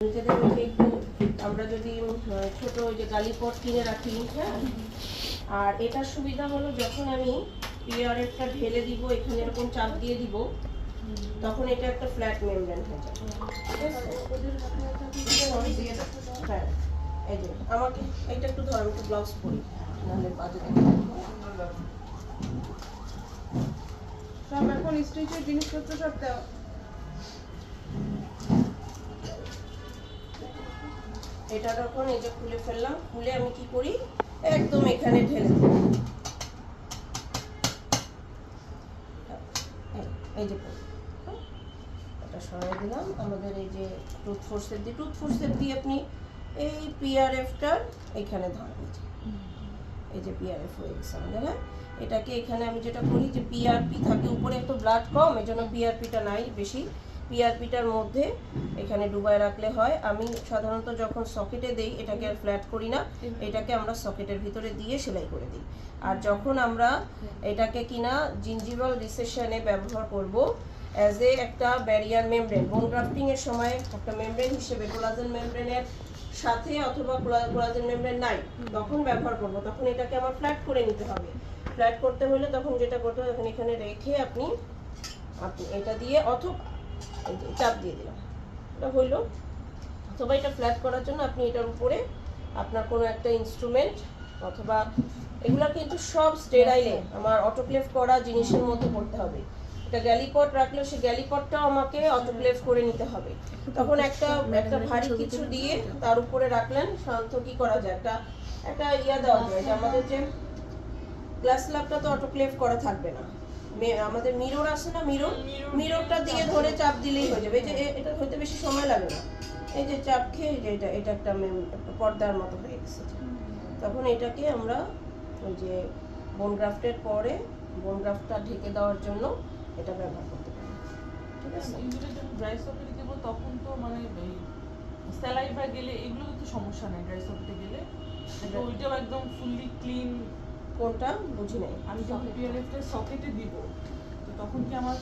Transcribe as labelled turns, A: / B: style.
A: নিজেদের মধ্যে একটু আমরা যদি ছোট ওই যে গালিপট কিনে রাখি, হ্যাঁ, আর এটার সুবিধা হলো যখন আমি পিআরএফটা ঢেলে দিব, এখানে এরকম চাপ দিয়ে দিব, তখন এটা একটা ফ্ল্যাট মেমব্রেন হয়ে যাবে। হ্যাঁ, এই যে আমাকে এইটা একটু ধরো, একটু ব্লাউজ পরি, নাহলে বাজে
B: সব এখন স্টিচের জিনিসপত্র সব দাও।
A: এটা যখন এই যে খুলে ফেললাম, খুলে আমি কি করি, একদম এখানে ঢেলে দিই। এই যে এটা সরাই দিলাম। আমাদের এই যে টুথ ফোর্সেপ দিয়ে আপনি এই পিআরএফটার এখানে ধরেন, এই যে পিআরএফ হয়ে গেছে আমাদের। হ্যাঁ, এটাকে এখানে আমি যেটা করি যে পিআরপি থাকে উপরে, একটু ব্লাড কম, এই জন্য পিআরপিটা নাই বেশি, পিআরপিটার মধ্যে এখানে ডুবায় রাখলে হয়। আমি সাধারণত যখন সকেটে দেই এটাকে আর ফ্ল্যাট করি না, এটাকে আমরা সকেটের ভিতরে দিয়ে সেলাই করে দিই। আর যখন আমরা এটাকে কিনা জিঞ্জিভাল রিসেশনে ব্যবহার করব অ্যাজ এ একটা ব্যারিয়ার মেমব্রেন, বোন গ্রাফটিং এর সময় একটা মেমব্রেন হিসেবে, কোলাজেন মেমব্রেনের সাথে অথবা কোলাজেন মেমব্রেন নাই তখন ব্যবহার করব, তখন এটাকে আমার ফ্ল্যাট করে নিতে হবে। ফ্ল্যাট করতে হলে তখন যেটা করতে হবে, তখন এখানে রেখে আপনি এটা দিয়ে অথবা চাপ দিয়ে দিলাম, এটা হইলো। অথবা এটা ফ্ল্যাট করার জন্য আপনি এটার উপরে আপনার কোনো একটা ইনস্ট্রুমেন্ট অথবা এগুলা কিন্তু সব স্টেরাইলে আমার অটোক্লেভ করা জিনিসের মধ্যে করতে হবে। এটা গ্যালিপট রাখলে সেই গ্যালিপটটাও আমাকে অটোক্লেভ করে নিতে হবে। তখন একটা ভারী কিছু দিয়ে তার উপরে রাখলেন, শান্ত কি করা যায়, একটা ইয়া দেওয়া যায় যে আমাদের যে গ্লাস স্ল্যাবটা তো অটোক্লেভ করা থাকবে না, আমাদের মিরর আছে না, মিররটা দিয়ে ধরে চাপ দিলেই হয়ে যাবে। এই যে এটা হইতে বেশি সময় লাগে না, এই যে চাপ খেয়ে যে এটা একটা পর্দার মতো হয়ে গেছে। তখন এটাকে আমরা ওই যে বোন গ্রাফটের পরে বোন গ্রাফটটা ঢেকে দেওয়ার জন্য এটা ব্যবহার করতে পারি। ঠিক আছে,
C: ড্রাই সকেটে দেব তখন তো মানে স্যালাইভা গেলে এগুলো তো সমস্যা নাই, ড্রাই সকেটে গেলে ওইটাও একদম ফুললি ক্লিন।
A: কোনটা বুঝি নাই।
C: আমি যখন পিএলএফ সকেটে দিব তো তখন কি আমার